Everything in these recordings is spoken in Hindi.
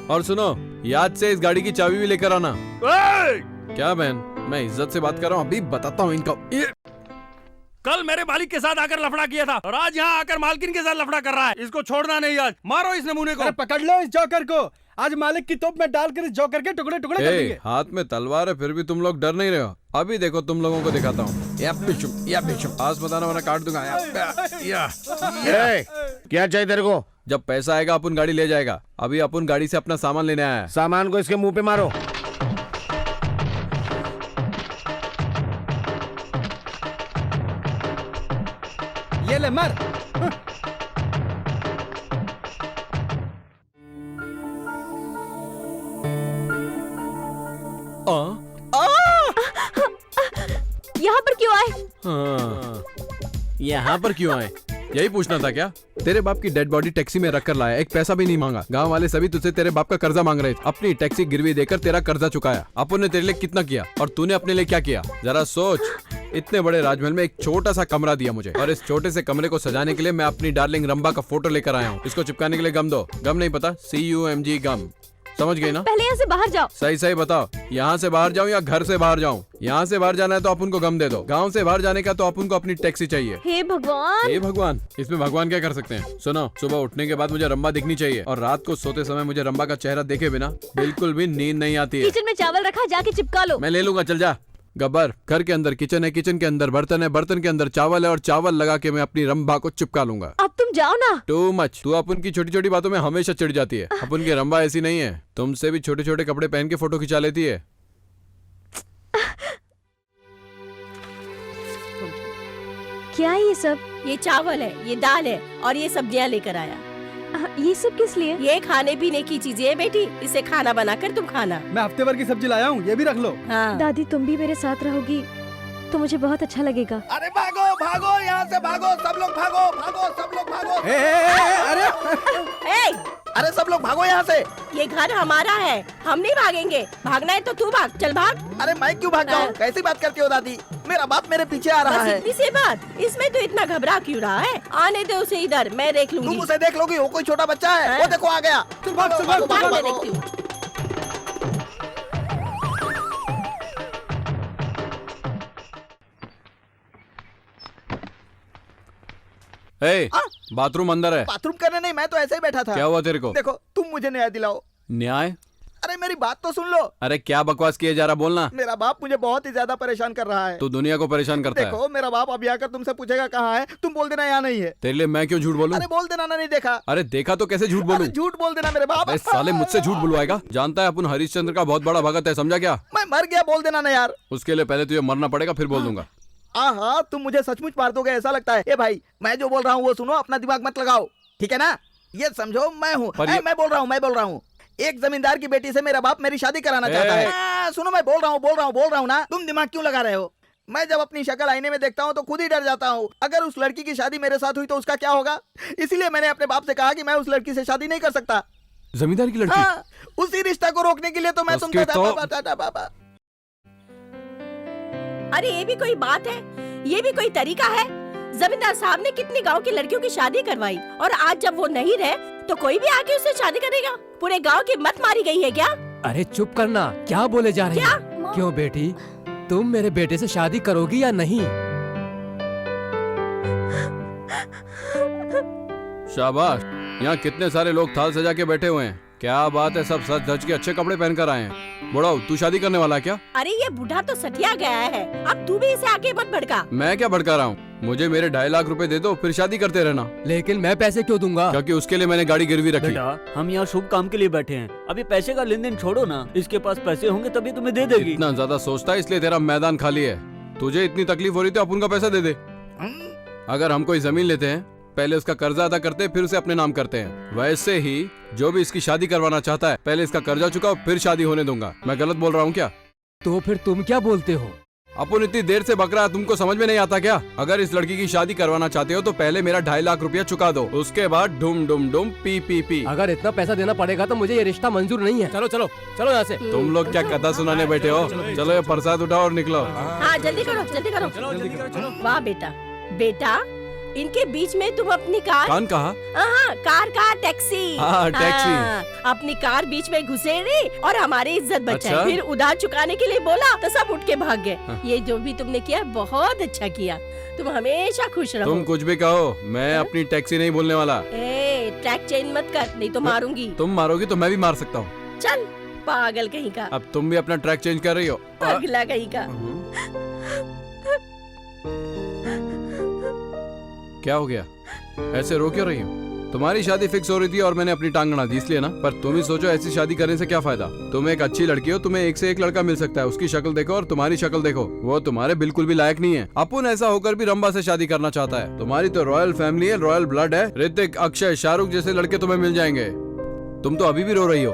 और सुनो, याद से इस गाड़ी की चाबी भी लेकर आना। क्या बहन, मैं इज्जत से बात कर रहा हूँ, अभी बताता हूँ इनको। कल मेरे मालिक के साथ आकर लफड़ा किया था और आज यहाँ आकर मालकिन के साथ लफड़ा कर रहा है। इसको छोड़ना नहीं, आज मारो इस नमूने को। पकड़ लो इस जोकर को, आज मालिक की तोप में डालकर इस जोकर के टुकड़े टुकड़े कर देंगे। हाथ में तलवार है फिर भी तुम लोग डर नहीं रहे हो। अभी देखो तुम लोगों को दिखाता हूँ। पास बताना वरना काट दूंगा। क्या चाहिए तेरे को? जब पैसा आएगा अपन गाड़ी ले जाएगा। अभी अपन गाड़ी से अपना सामान लेने आया है। सामान को इसके मुंह पे मारो। ये ले मर। यहाँ पर क्यों आए? यहाँ पर क्यों आए? यही पूछना था क्या? तेरे बाप की डेड बॉडी टैक्सी में रखकर लाया, एक पैसा भी नहीं मांगा। गांव वाले सभी तुझसे तेरे बाप का कर्जा मांग रहे थे। अपनी टैक्सी गिरवी देकर तेरा कर्जा चुकाया। अपन ने तेरे लिए कितना किया और तूने अपने लिए क्या किया? जरा सोच। इतने बड़े राजमहल में एक छोटा सा कमरा दिया मुझे, और इस छोटे से कमरे को सजाने के लिए मैं अपनी डार्लिंग रंबा का फोटो लेकर आया हूँ। इसको चिपकाने के लिए गम दो। गम नहीं पता? CUMG गम। समझ गई ना? पहले यहाँ से बाहर जाओ। सही सही बताओ, यहाँ से बाहर जाऊँ या घर से बाहर जाऊँ? यहाँ से बाहर जाना है तो अपन को गम दे दो। गांव से बाहर जाने का तो अपन को अपनी टैक्सी चाहिए। हे भगवान। हे भगवान, इसमें भगवान क्या कर सकते हैं? सुनो, सुबह उठने के बाद मुझे रंबा दिखनी चाहिए, और रात को सोते समय मुझे रंबा का चेहरा देखे बिना बिल्कुल भी नींद नहीं आती है। किचन में चावल रखा, जाके चिपका लो। मैं ले लूंगा, चल जा। गब्बर, घर के अंदर किचन है, किचन के अंदर बर्तन है, बर्तन के अंदर चावल है, और चावल लगा के मैं अपनी रंबा को चिपका लूंगा। अब तुम जाओ ना। Too much. तू अपन की छोटी छोटी बातों में हमेशा चिढ़ जाती है। अपन की रंबा ऐसी नहीं है, तुमसे भी छोटे छोटे कपड़े पहन के फोटो खिंचा लेती है। क्या है ये सब? ये चावल है, ये दाल है और ये सब्जियां लेकर आया। ये सब किस लिए? ये खाने पीने की चीजें है बेटी, इसे खाना बनाकर तुम खाना। मैं हफ्ते भर की सब्जी लाया हूँ, ये भी रख लो। हाँ। दादी तुम भी मेरे साथ रहोगी तो मुझे बहुत अच्छा लगेगा। अरे भागो भागो, यहाँ से भागो, सब लोग भागो भागो, सब लोग भागो। अरे सब लोग भागो यहाँ से। ये घर हमारा है, हम नहीं भागेंगे। भागना है तो तू भाग, चल भाग। अरे मैं क्यों भाग जाऊँ? कैसी बात करती हो दादी? मेरा बाप मेरे पीछे आ रहा बस है। इतनी सी बात, इसमें तो इतना घबरा क्यों रहा है? आने दे उसे इधर, मैं देख लूंगी। तुम उसे देख लोगी? वो कोई छोटा बच्चा है। वो देखो आ गया। भाग, मैं देखती हूँ। बाथरूम अंदर है। बाथरूम करने नहीं, मैं तो ऐसे ही बैठा था। क्या हुआ तेरे को? देखो, तुम मुझे न्याय दिलाओ। न्याय? अरे मेरी बात तो सुन लो। अरे क्या बकवास किए जा रहा, बोलना। मेरा बाप मुझे बहुत ही ज्यादा परेशान कर रहा है। तू दुनिया को परेशान करता है। देखो, मेरा बाप अभी आकर तुमसे पूछेगा कहाँ है, तुम बोल देना यहाँ नहीं है। तेरे लिए मैं क्यों झूठ बोलूं? अरे बोल देना ना, नहीं देखा। अरे देखा तो कैसे झूठ बोलूं? झूठ बोल देना मेरे बाप। साले मुझसे झूठ बुलवाएगा? जानता है अपन हरिश्चंद्र का बहुत बड़ा भगत है, समझा क्या? मैं मर गया, बोल देना ना यार। उसके लिए पहले तुझे मरना पड़ेगा, फिर बोल दूंगा। हाँ, तुम मुझे सचमुच मार दोगे ऐसा लगता है। ए भाई, मैं जो बोल रहा हूँ वो सुनो, अपना दिमाग मत लगाओ, ठीक है ना? ये समझो मैं हूँ, मैं बोल रहा हूँ। एक जमींदार की बेटी से मेरा बाप मेरी शादी कराना चाहता है। सुनो, मैं बोल रहा हूँ ना, तुम दिमाग क्यों लगा रहे हो? मैं जब अपनी शक्ल आईने में देखता हूँ तो खुद ही डर जाता हूँ। अगर उस लड़की की शादी मेरे साथ हुई तो उसका क्या होगा? इसलिए मैंने अपने बाप से कहा कि मैं उस लड़की से शादी नहीं कर सकता। जमींदार की लड़की? उसी रिश्ता को रोकने के लिए तो मैं तुमको तो... अरे ये भी कोई बात है? ये भी कोई तरीका है? जमींदार साहब ने कितनी गांव की लड़कियों की शादी करवाई, और आज जब वो नहीं रहे तो कोई भी आके उससे शादी करेगा? पूरे गांव की मत मारी गई है क्या? अरे चुप करना, क्या बोले जा रही है? क्यों बेटी, तुम मेरे बेटे से शादी करोगी या नहीं? शाबाश, यहाँ कितने सारे लोग थाल सजा के बैठे हुए हैं। क्या बात है, सब सज धज के अच्छे कपड़े पहनकर आए हैं। बुढ़ाऊ, तू शादी करने वाला है क्या? अरे ये बूढ़ा तो सटिया गया है, अब तू भी इसे आके मत भड़का। मैं क्या भड़का रहा हूँ? मुझे मेरे 2.5 लाख रुपए दे दो, फिर शादी करते रहना। लेकिन मैं पैसे क्यों दूंगा? क्योंकि उसके लिए मैंने गाड़ी गिरवी रखी। बेटा, हम यहाँ शुभ काम के लिए बैठे हैं। अभी पैसे का लेन देन छोड़ो ना, इसके पास पैसे होंगे तभी तुम्हें दे देगी। इतना ज्यादा सोचता है इसलिए तेरा मैदान खाली है। तुझे इतनी तकलीफ हो रही थी, अपन का पैसा दे दे। अगर हम कोई जमीन लेते हैं, पहले उसका कर्जा अदा करते हैं, फिर उसे अपने नाम करते हैं। वैसे ही जो भी इसकी शादी करवाना चाहता है, पहले इसका कर्जा चुकाओ, फिर शादी होने दूंगा। मैं गलत बोल रहा हूँ क्या? तो फिर तुम क्या बोलते हो? अपन इतनी देर से बक रहा है, तुमको समझ में नहीं आता क्या? अगर इस लड़की की शादी करवाना चाहते हो तो पहले मेरा 2.5 लाख रुपया चुका दो, उसके बाद डुम डुम डुम पी पी पी। अगर इतना पैसा देना पड़ेगा तो मुझे ये रिश्ता मंजूर नहीं है। चलो चलो चलो यहाँ से। तुम लोग क्या कथा सुनाने बैठे हो? चलो ये प्रसाद उठाओ और निकलो। हाँ जल्दी करो, जल्दी करो। वाह बेटा, बेटा इनके बीच में तुम अपनी कार कान कहा? हाँ, कार टैक्सी। हाँ, टैक्सी। हाँ, अपनी कार बीच में घुसेड़ी और हमारी इज्जत बचाई। अच्छा? फिर उधार चुकाने के लिए बोला तो सब उठ के भाग गए। हाँ। ये जो भी तुमने किया बहुत अच्छा किया। तुम हमेशा खुश रहो। तुम कुछ भी कहो, मैं हाँ? अपनी टैक्सी नहीं बोलने वाला। ट्रैक चेंज मत कर, नहीं तो मारूंगी। तुम मारोगी तो मैं भी मार सकता हूँ। चल पागल कहीं का, अब तुम भी अपना ट्रैक चेंज कर रही हो। अगला कहीं का। क्या हो गया? ऐसे रो क्यों रही हो? तुम्हारी शादी फिक्स हो रही थी और मैंने अपनी टांग अड़ा दी इसलिए ना। पर तुम ही सोचो, ऐसी शादी करने से क्या फायदा? तुम एक अच्छी लड़की हो, तुम्हें एक से एक लड़का मिल सकता है। उसकी शक्ल देखो और तुम्हारी शक्ल देखो, वो तुम्हारे बिल्कुल भी लायक नहीं है। अपुन ऐसा होकर भी रंबा से शादी करना चाहता है। तुम्हारी तो रॉयल फैमिली है, रॉयल ब्लड है। ऋतिक, अक्षय, शाहरुख जैसे लड़के तुम्हें मिल जाएंगे। तुम तो अभी भी रो रही हो।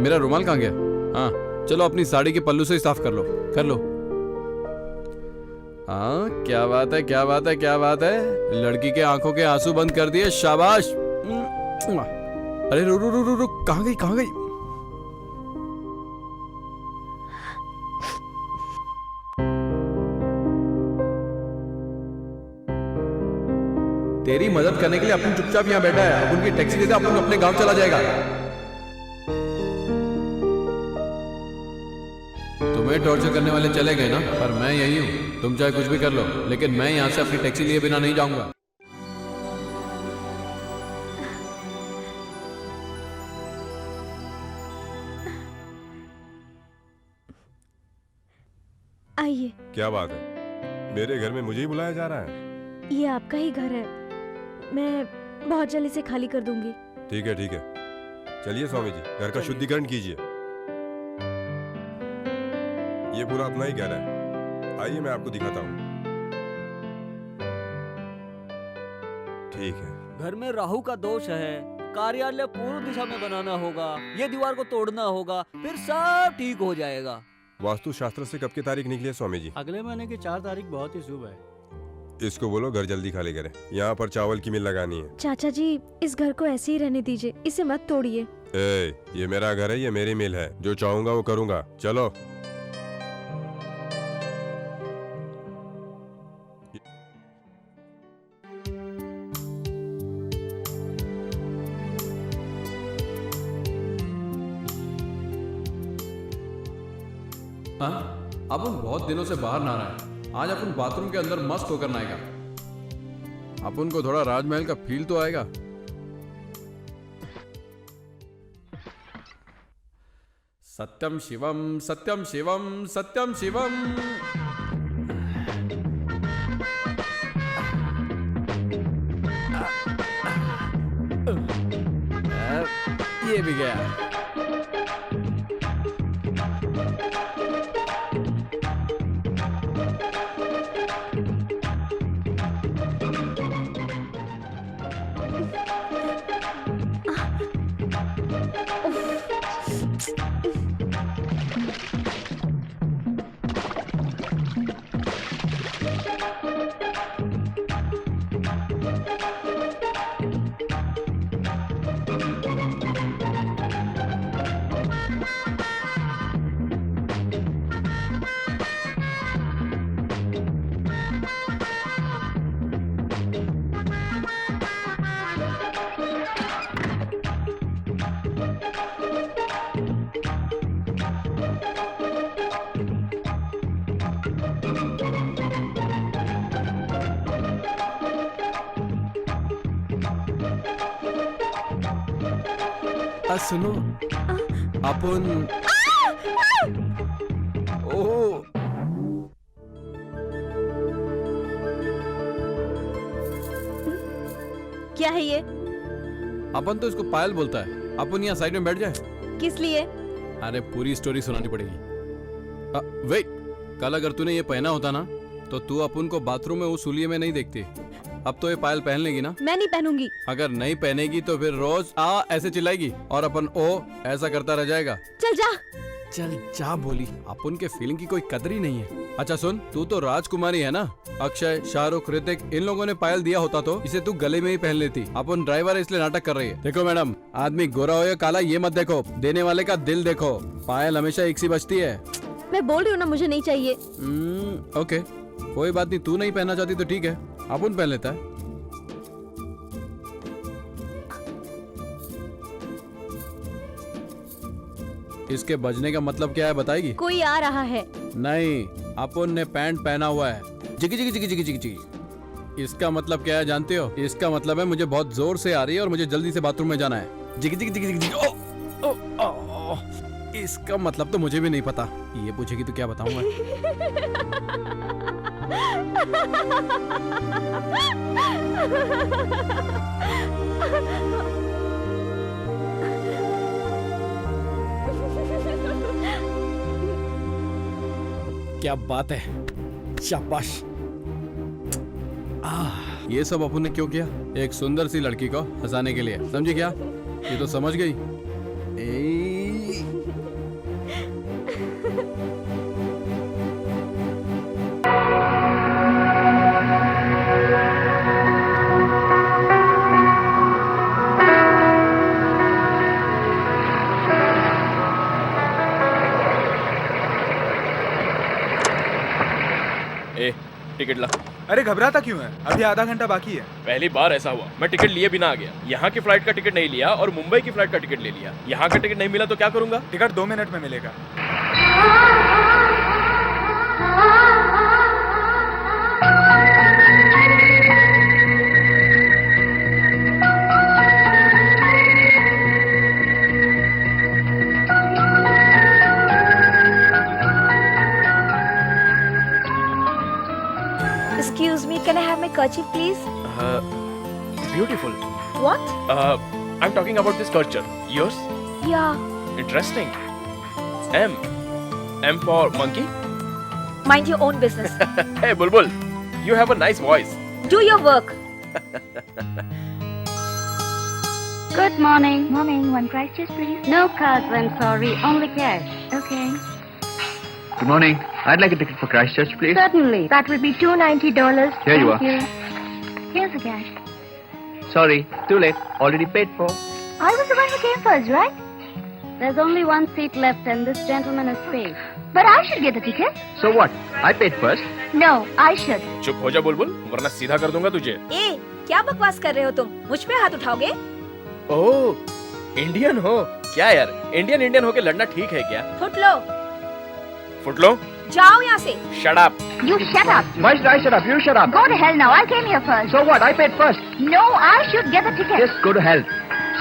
मेरा रुमाल कहाँ गया? हाँ चलो, अपनी साड़ी के पल्लू से ही साफ कर लो, कर लो। हाँ, क्या बात है, क्या बात है, क्या बात है। लड़की के आंखों के आंसू बंद कर दिए, शाबाश। अरे रो रो रो रो रो, कहाँ गई, कहाँ गई? तेरी मदद करने के लिए अपन चुपचाप यहाँ बैठा है। अब उनकी टैक्सी देता, अपन अपने गांव चला जाएगा। तुम्हें टॉर्चर करने वाले चले गए ना, पर मैं यही हूँ। तुम चाहे कुछ भी कर लो, लेकिन मैं यहाँ से अपनी टैक्सी लिए बिना नहीं जाऊंगा। आइए, क्या बात है? मेरे घर में मुझे ही बुलाया जा रहा है? ये आपका ही घर है। मैं बहुत जल्दी से खाली कर दूंगी। ठीक है, ठीक है। चलिए स्वामी जी, घर का शुद्धिकरण कीजिए। ये पूरा अपना ही घर है। आइए, मैं आपको दिखाता हूँ। ठीक है। घर में राहु का दोष है, कार्यालय पूर्व दिशा में बनाना होगा, ये दीवार को तोड़ना होगा, फिर सब ठीक हो जाएगा। वास्तु शास्त्र से कब की तारीख निकली है स्वामी जी? अगले महीने की 4 तारीख बहुत ही शुभ है। इसको बोलो घर जल्दी खाली करें। यहाँ पर चावल की मिल लगानी है। चाचा जी, इस घर को ऐसे ही रहने दीजिए, इसे मत तोड़िए। ये मेरा घर है, ये मेरी मिल है। जो चाहूंगा वो करूंगा। चलो। हाँ, अपन बहुत दिनों से बाहर नहा रहा है। आज अपन बाथरूम के अंदर मस्त होकर नहाएगा। अपन को थोड़ा राजमहल का फील तो आएगा। सत्यम शिवम, सत्यम शिवम, सत्यम शिवम। ये भी गया। सुनो, अपन ओ क्या है ये? अपन तो इसको पायल बोलता है। अपन यहाँ साइड में बैठ जाए। किस लिए? अरे पूरी स्टोरी सुनानी पड़ेगी। वेट, कल अगर तूने ये पहना होता ना, तो तू अपन को बाथरूम में उस सूलिये में नहीं देखती। अब तो ये पायल पहन लेगी ना? मैं नहीं पहनूंगी। अगर नहीं पहनेगी तो फिर रोज आ ऐसे चिल्लाएगी और अपन ओ ऐसा करता रह जाएगा। चल जा। चल जा बोली। अपन के फीलिंग की कोई कदर ही नहीं है। अच्छा सुन, तू तो राजकुमारी है ना। अक्षय, शाहरुख, ऋतिक इन लोगों ने पायल दिया होता तो इसे तू गले में ही पहन लेती। अपन ड्राइवर है इसलिए नाटक कर रही है। देखो मैडम, आदमी गोरा हो या काला ये मत देखो, देने वाले का दिल देखो। पायल हमेशा एक सी बजती है। मैं बोल रही हूँ ना, मुझे नहीं चाहिए। ओके, कोई बात नहीं। तू नहीं पहनना चाहती तो ठीक है, अपन पहन लेता है। इसके बजने का मतलब क्या है बताएगी? कोई आ रहा है। नहीं, अपुन ने पैंट पहना हुआ है। जिगी जिगी जिगी जिगी जिगी जिगी। इसका मतलब क्या है जानते हो? इसका मतलब है मुझे बहुत जोर से आ रही है और मुझे जल्दी से बाथरूम में जाना है। जिगी जिगी जिगी जिगी जिगी। ओ, ओ, ओ, ओ। इसका मतलब तो मुझे भी नहीं पता। ये पूछेगी तो क्या बताऊंगा। क्या बात है, शाबाश। ये सब अपुन ने क्यों किया? एक सुंदर सी लड़की को हंसाने के लिए, समझी क्या? ये तो समझ गई। टिकट ला। अरे घबराता क्यों है? अभी आधा घंटा बाकी है। पहली बार ऐसा हुआ, मैं टिकट लिए बिना आ गया। यहाँ की फ्लाइट का टिकट नहीं लिया और मुंबई की फ्लाइट का टिकट ले लिया। यहाँ का टिकट नहीं मिला तो क्या करूंगा? टिकट 2 मिनट में मिलेगा। Excuse me, can I have my kerchief, please? Beautiful. What? I'm talking about this sculpture. Yours? Yeah. Interesting. M. M for monkey? Mind your own business. Hey, Bulbul. You have a nice voice. Do your work. Good morning. Morning. One price check, please. No cards, I'm sorry. Only cash. Okay. Good morning. I'd like a ticket for Christchurch, please. Certainly. That will be $290. Here you are. Thank you. Here's the cash. Sorry, too late. Already paid for. I was the one who came first, right? There's only one seat left and this gentleman is paid. But I should get the ticket. So what? I paid first. No, I should. चुप हो जा बुलबुल, वरना सीधा कर दूंगा तुझे। ए, क्या बकवास कर रहे हो तुम? मुझ पे हाथ उठाओगे? ओह, इंडियन हो? क्या यार, इंडियन होके लड़ना ठीक है क्या? फुट लो। फुट लो? जाओ यहाँ से। Shut up. You shut up. Why should I shut up? You shut up. Go to hell now. I came here first. So what? I paid first. No, I should get the ticket. Just go to hell.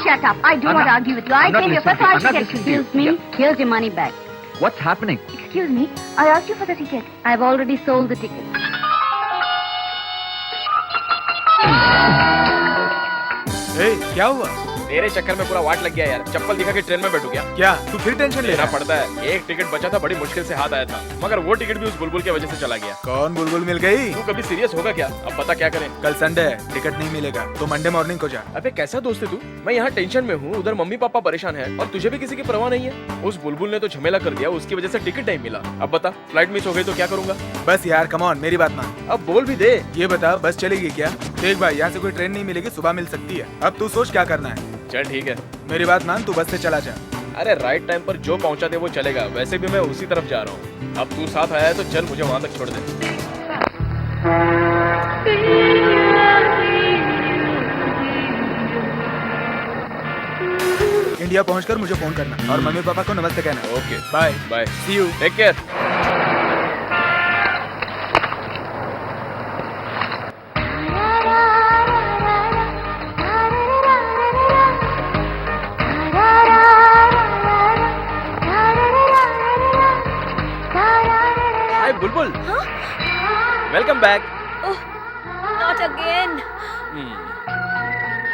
Shut up. I do I'm not not- argue with you. I I'm not came here listening first, so to I you. should I'm get not listening to Excuse me. you. Here's your money back. What's happening? Excuse me. I asked you for the ticket. I've already sold the ticket. ए, क्या हुआ? तेरे चक्कर में पूरा वाट लग गया यार। चप्पल दिखा के ट्रेन में बैठू गया। क्या तू फिर टेंशन ले लेना रहा? पड़ता है। एक टिकट बचा था, बड़ी मुश्किल से हाथ आया था, मगर वो टिकट भी उस बुलबुल की वजह से चला गया। कौन बुलबुल मिल गई? तू कभी सीरियस होगा क्या? अब पता क्या करें? कल संडे है, टिकट नहीं मिलेगा तो मंडे मॉर्निंग को जा। अबे कैसा दोस्त है तू? मैं यहाँ टेंशन में हूँ, उधर मम्मी पापा परेशान है और तुझे भी किसी की परवाह नहीं है। उस बुलबुल ने तो झमेला कर दिया, उसकी वजह से टिकट नहीं मिला। अब बता, फ्लाइट मिस हो गई तो क्या करूंगा? बस यार कम ऑन, मेरी बात मान। अब बोल भी दे। ये बता, बस चलेगी क्या? देख भाई, यहाँ से कोई ट्रेन नहीं मिलेगी, सुबह मिल सकती है। अब तू सोच क्या करना है। चल ठीक है, मेरी बात मान, तू बस से चला जा। अरे राइट टाइम पर जो पहुंचा दे वो चलेगा। वैसे भी मैं उसी तरफ जा रहा हूँ। अब तू साथ आया है तो चल, मुझे वहां तक छोड़ दे। इंडिया पहुंचकर मुझे फोन करना और मम्मी पापा को नमस्ते कहना। Okay, bye bye, see you, take care. Hi Bulbul. Welcome back. Not again.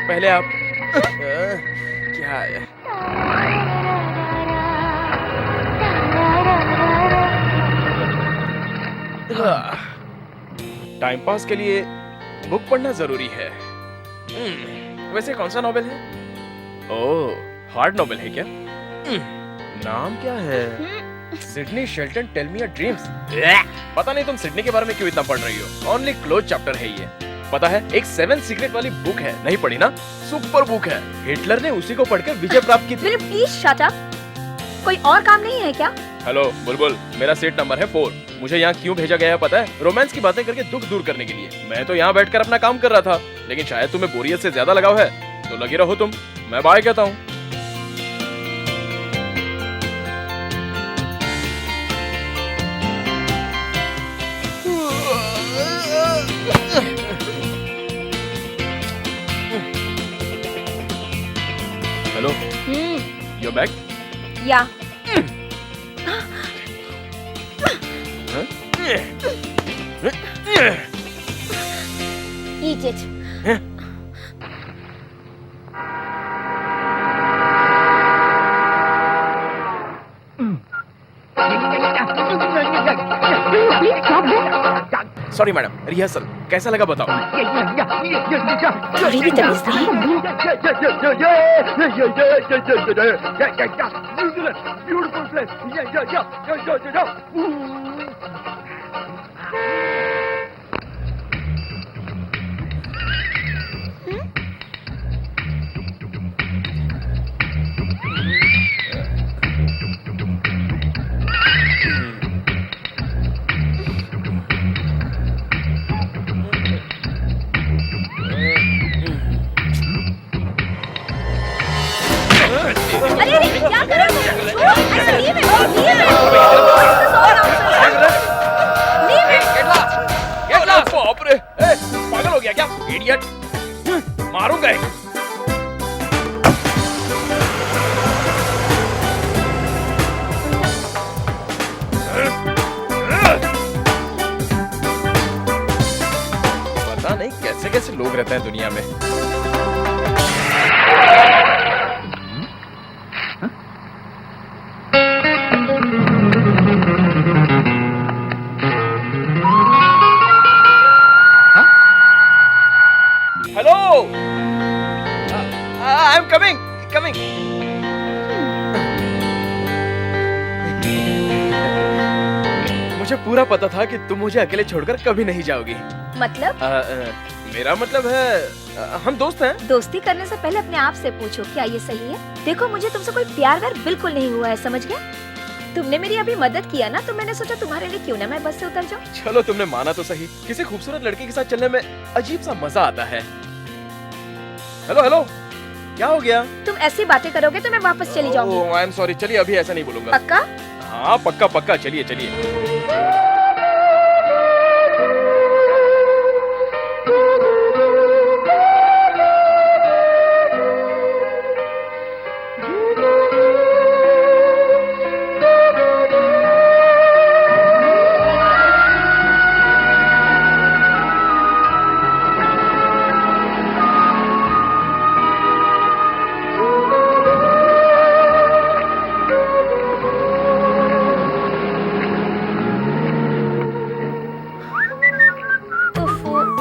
पहले आप क्या है? टाइम पास के लिए बुक पढ़ना जरूरी है। वैसे कौन सा नॉवेल है? ओह, हार्ड नॉवेल है क्या? नाम क्या है? Sidney Sheldon tell me your dreams. पता नहीं तुम सिडनी के बारे में क्यों इतना पढ़ रही हो। ओनली क्लोज चैप्टर है ये। पता है, एक 7 सीक्रेट वाली बुक है, नहीं पढ़ी ना? सुपर बुक है। हिटलर ने उसी को पढ़कर विजय प्राप्त की थी। Will you please shut up? कोई और काम नहीं है क्या? हेलो बुलबुल, मेरा सीट नंबर है 4। मुझे यहाँ क्यों भेजा गया है पता है? रोमांस की बातें करके दुख दूर करने के लिए। मैं तो यहाँ बैठकर अपना काम कर रहा था, लेकिन शायद तुम्हें बोरियत से ज्यादा लगाव है, तो लगी रहो तुम। मैं बाय कहता हूँ। Your bag? या Eat it. Sorry madam, rehearsal कैसा लगा बताओ? थोड़ी भी तमीज नहीं। अरे क्या कर रहे हो? छोड़ो, ऐसे leave it, leave it. Leave it. बाप रे, पागल हो गया क्या? इडियट, मारूंगा। पता नहीं कैसे कैसे लोग रहते हैं दुनिया में। Hello, I am coming coming. मुझे पूरा पता था कि तुम मुझे अकेले छोड़कर कभी नहीं जाओगी। मतलब? मेरा मतलब है हम दोस्त हैं। दोस्ती करने से पहले अपने आप से पूछो क्या ये सही है? देखो मुझे तुमसे कोई प्यार व्यार बिल्कुल नहीं हुआ है, समझ गया? तुमने मेरी अभी मदद किया ना, तो मैंने सोचा तुम्हारे लिए क्यों ना मैं बस से उतर जाऊं। चलो तुमने माना तो सही। किसी खूबसूरत लड़की के साथ चलने में अजीब सा मजा आता है। हेलो हेलो, क्या हो गया? तुम ऐसी बातें करोगे तो मैं वापस चली जाऊंगी। ओह, आई एम सॉरी। चलिए अभी ऐसा नहीं बोलूंगा। पक्का? हाँ पक्का पक्का, चलिए चलिए।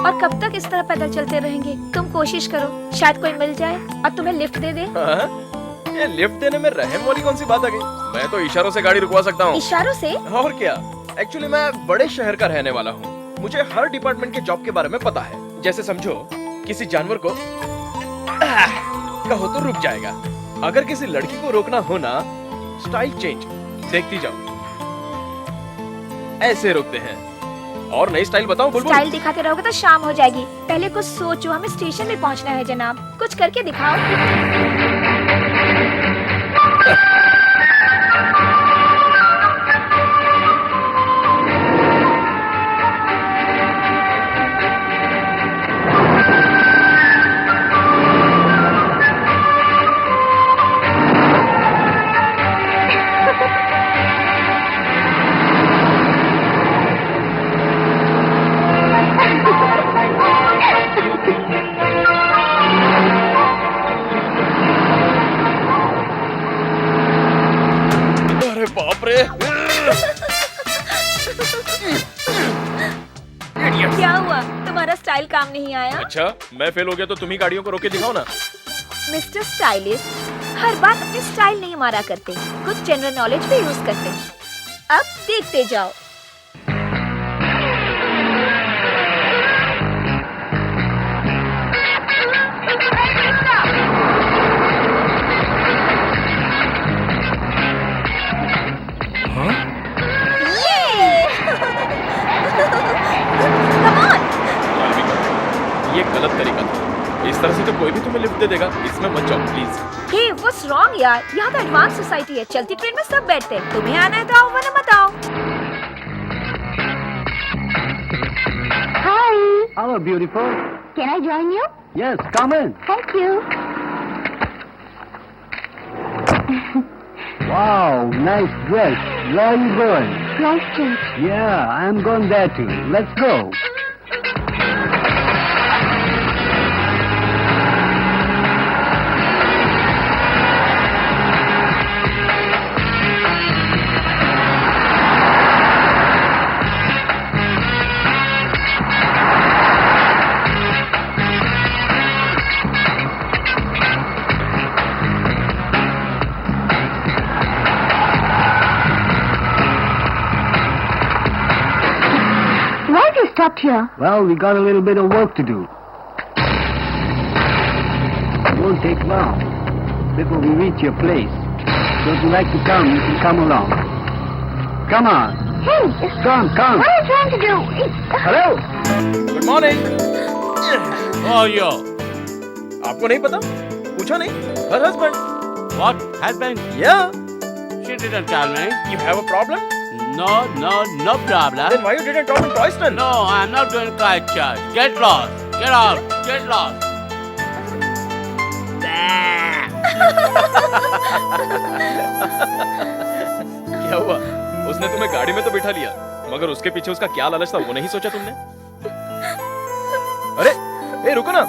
और कब तक इस तरह पैदल चलते रहेंगे? तुम कोशिश करो, शायद कोई मिल जाए और तुम्हें लिफ्ट दे दे। ये लिफ्ट देने में रहम वाली कौन सी बात आ गई? मैं तो इशारों से गाड़ी रुकवा सकता हूँ। इशारों से? और क्या, एक्चुअली मैं बड़े शहर का रहने वाला हूँ। मुझे हर डिपार्टमेंट के जॉब के बारे में पता है। जैसे समझो किसी जानवर को कहो तो रुक जाएगा। अगर किसी लड़की को रोकना हो ना, स्टाइल चेंज, देखती जाओ, ऐसे रोकते हैं। और नई स्टाइल बताओ बुलबुल। स्टाइल दिखाते रहोगे तो शाम हो जाएगी। पहले कुछ सोचो, हमें स्टेशन में पहुंचना है जनाब, कुछ करके दिखाओ। क्या हुआ, तुम्हारा स्टाइल काम नहीं आया? अच्छा, मैं फेल हो गया तो तुम ही गाड़ियों को रोके दिखाओ ना। मिस्टर स्टाइलिस्ट, हर बात अपने स्टाइल नहीं मारा करते, कुछ जनरल नॉलेज भी यूज करते। अब देखते जाओ। ये गलत तरीका था। इस तरह से तो कोई भी तुम्हें लिफ्ट दे देगा। इसमें मत जाओ प्लीज। हे, व्हाट्स रॉन्ग यार? यहाँ तो एडवांस सोसाइटी है, चलती ट्रेन में सब बैठते हैं। तुम्हें आना है तो आओ, वरना मत आओ। Hi. Hello, beautiful. Can I join you? Yes, come in. Thank you. Wow, nice dress. Where are you going? Christchurch. Yeah, I'm going there too. Let's go. Why have you stopped here? Well, we got a little bit of work to do. It won't take long before we reach your place. So if you like to come, you can come along. Come on. Hey, Come. what are you trying to do? Hello. Good morning. Oh, yo. आपको नहीं पता? पूछा नहीं? Her husband. What? Husband? Yeah. She didn't tell me. You have a problem? No problem. Then why you didn't talk in Royston? No, I'm not doing Christchurch. Get lost. Get out. Get lost. क्या हुआ? उसने तुम्हें गाड़ी में तो बिठा लिया, मगर उसके पीछे उसका क्या लालच था वो नहीं सोचा तुमने? अरे, रुको ना।